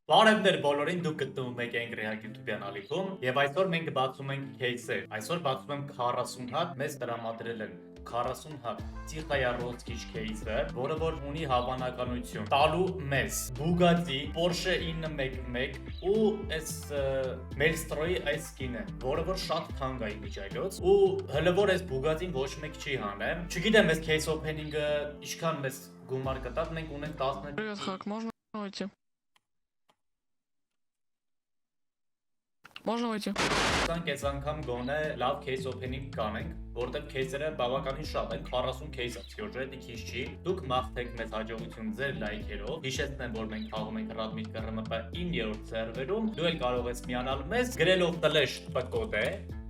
Բարևներ բոլորին, դուք գտնվում եք Angry Hack YouTube ալիքում եւ այսօր մենք բացում ենք кейսեր։ Այսօր բացում եմ 40 հատ, մեզ տրամադրել են 40 հատ Տիխայարոսկիչ кейսը, որը որ ունի հավանականություն տալու մեզ Bugatti, Porsche 911 ու այս Maelstrom-ի այս սկինը, որը որ շատ թանկ է իմիջայլոց ու հələ որ այս Bugatti-ն ոչ մեկ չի հանեմ։ Չգիտեմ այս case opening-ը ինչքան մեզ գումար կտա, մենք ունենք 10 Привет, Хак, можно выйти? Можно выйти? Ցանկ այս անգամ գոնե լավ case opening կանենք, որտեղ case-երը բավականին շատ են, 40 case-ը, սյոժետի քիչ չի։ Դուք մաղթեք մեզ հաջողություն ձեր լայքերով։ Հիշեցնեմ, որ մենք խաղում ենք Radmit KRMP 9-րդ սերվերում։ Դու էլ կարող ես միանալ մեզ գրելով /p-կոդ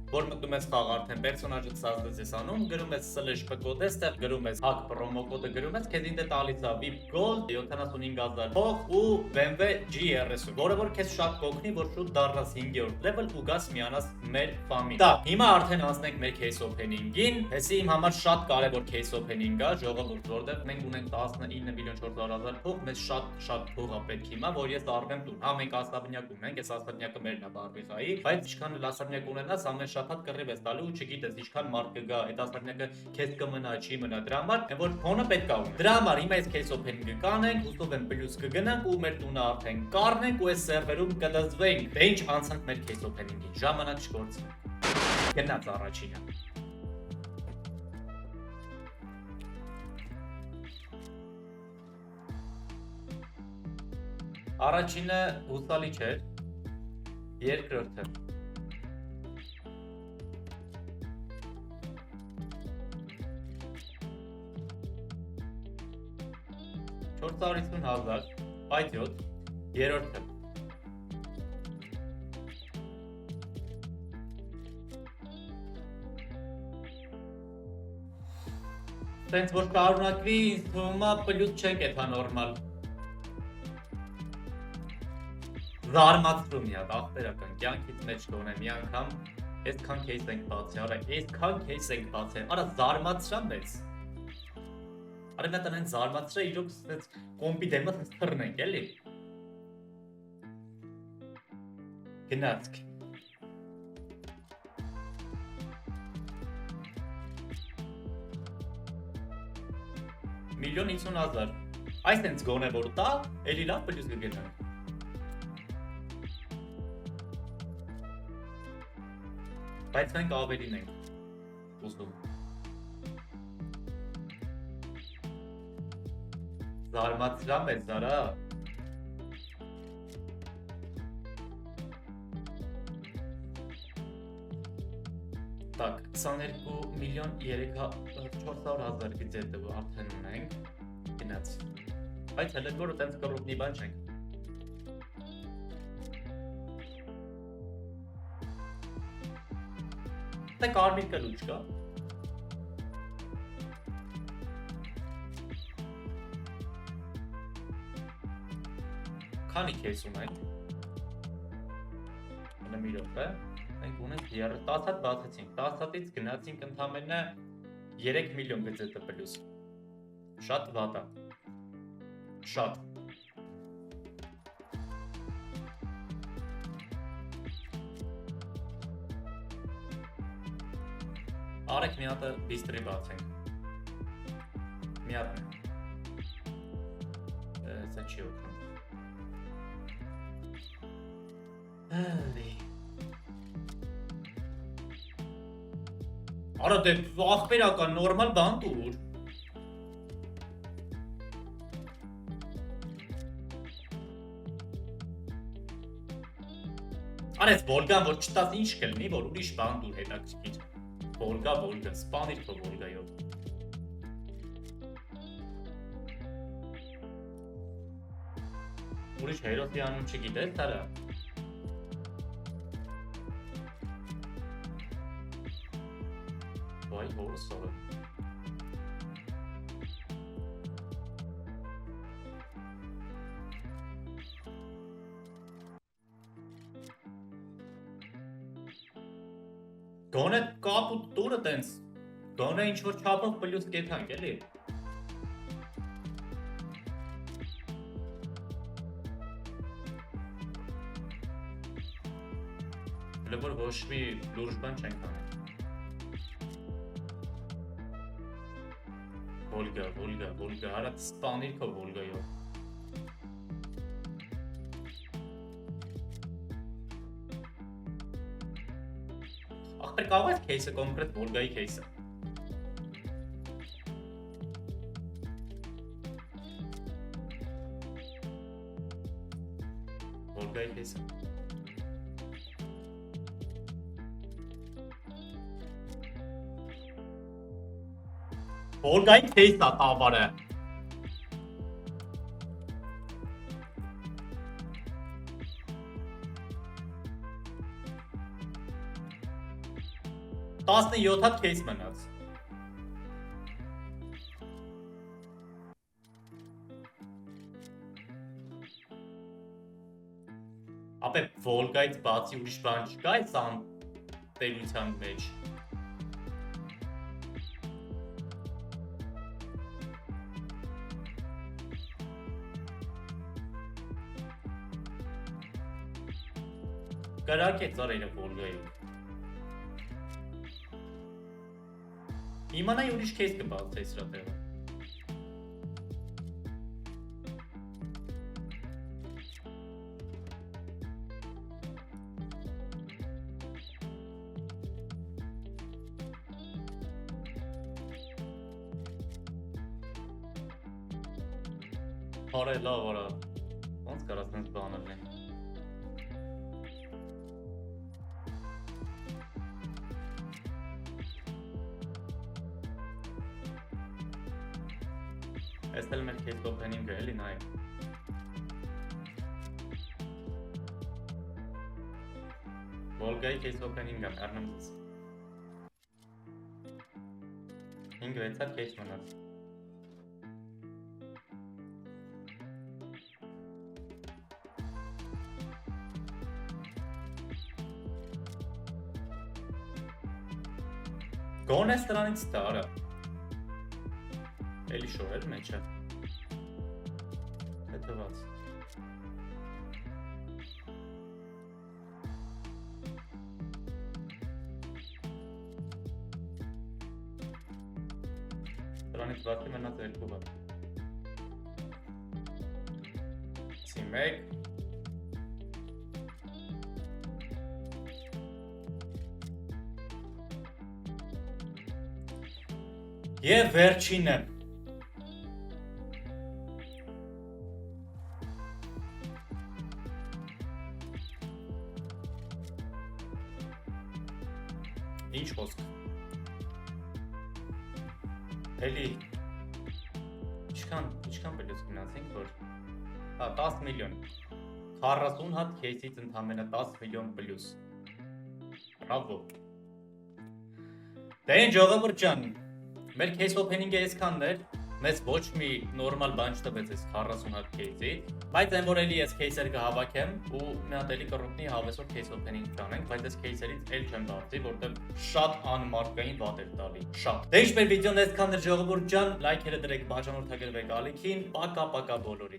որ մտնում ես խաղ արդեն պերսոնաժը ցածրից ես անում, գրում ես /p-կոդ, այստեղ գրում ես hack promo կոդը գրում ես, քեզ ինձ է տալիս է VIP Gold 75000 փող ու BMW GRS, որը որ քեզ շատ կօգնի, որ շուտ դառնաս 5-րդ level ու գաս միանաս մեր ֆամիլիա։ Դա հիմա արդեն անցնենք մեր case opening-ին։ Հեսի իմ համար շատ կարևոր case opening է, ժողովուրդ, որտեղ մենք ունենք 19.400.000 փող, մեզ շատ փող է պետք հիմա, որ ես առնեմ տուն։ Հա մենք ասաբնյակ ունենք, այս ասաբնյակը մերն է Բարբիխայի, բայց ինչքան ասաբնյակ ունենաս, ամեն շաբաթ կռիվ ես տալու ու չգիտես ինչքան մարդ կգա, այդ ասաբնյակը քեզ կմնա, չի մնա։ Դրա համար որ ֆոնը պետք է ունենա։ Դրա համար հիմա այս case opening-ը կանենք, հուսով եմ պլյուս կգնանք ու մեր տունը արդեն կառնենք ու այս սերվերում կդզվենք։ Դե ինչ անցանք մեր case opening-ին, ժամանակ չկորցնենք։ Գնաց առաջինը։ Առաջինը հուսալի չէր, երկրորդը 450,000, պայթյոտ, երորդը Սենց որ կարունակվի, ինձ թվում է պլյուս չենք էթա նորմալ Զարմացրում մի հատ, աղբերական, կյանքից մեջ կոնե մի անգամ այսքան case ենք բացի, արա, այսքան case ենք բացի, արա զարմացրա մեզ Արի մետան են զարմացրա իրոք սենց կոմպի դեմը թրնենք, էլի Գնացք Միլիոն 50,000 Այս նենց գոնե որ տա, էլի լավ պլյուս կգնանք Բայց մենք ավելին ենք ուզում Զարմացրա մեզ արա Так, 22 միլիոն 400,000 գիծետը արդեն ունենք գնաց Բայց հələ որ տենց կռուպնի բան չենք Թե կարմիր կլուչ կա Քանի case ունենք Հələ մի րոպե Մենք ունենք 10 հատ բացեցինք 10 հատից գնացինք ընդամենը 3 միլիոն գծետը պլյուս Շատ վատ է Շատ Արեք մի հատը բիստրի բացենք Մի հատն է Սա չի օգնում Արա դե աղբերական նորմալ բան տուր Արես Վոլգան որ չտաս ինչ կլնի որ ուրիշ բան տուր հետաքրքիր Վոլգա, սպանիր քո Վոլգայով Ուրիշ հերոսի անուն չգիտես թարա Վայ հորս սորը Գոնե կապ ու տուրը տենց Գոնե ինչ-որ չապով պլյուս կեթանք էլի Լեբոր ոչ մի լուրջ բան չենք անում։ Volga, արա սպանիր քո Volga-յով։ Ախր կարող է case-ը կոնկրետ Volga-ի case-ը։ Volga-ի case-ը։ Volga-ի case-ը տավարը։ Տասնը յոթ հատ case մնաց։ Ապե Volga-ից բացի ուրիշ բան չկա այս անտերության մեջ։ Կրակ է ծարերը Volga-յում։ Իմանայի ուրիշ case կբացի սրա տեղը։ Արե լավ արա, ոնց կարաս նենց բանել են։ Այս էլ մեր case opening-ը էլի նայ։ Volga-ի case opening-ը առնում ես։ 5-6 հատ case մնաց։ Գոնե ստրանից տարա։ Էլի շորեր մեջը։ Հետևած։ Ստրանից բացի մնաց երկու բան։ Սի մեկ։ Եվ վերջինը։ Ինչ խոսք։ Էլի ինչքան բլյուս գնացինք, որ 10 միլիոն 40 հատ case-ից ընդամենը 10 միլիոն բլյուս։ Բրավո։ Դե ինչ ժողովուրդ ջան, մեր case opening-ը այսքանն էր, մեզ ոչ մի նորմալ բան չտվեց այս 40 հատ case-ից, բայց այն որ էլի ես case-եր կհավաքեմ ու մի հատ էլի կռուտնի հավեսոր case opening կանենք, բայց այս case-երից էլ չեմ բարձի, որտեղ շատ անմարդկային վատ էր տալի, շատ։ Դե ինչ մեր վիդեոն այսքանն էր ժողովուրդ ջան, լայքերը դրեք, բաժանորդագրվեք ալիքին, պակա բոլորին։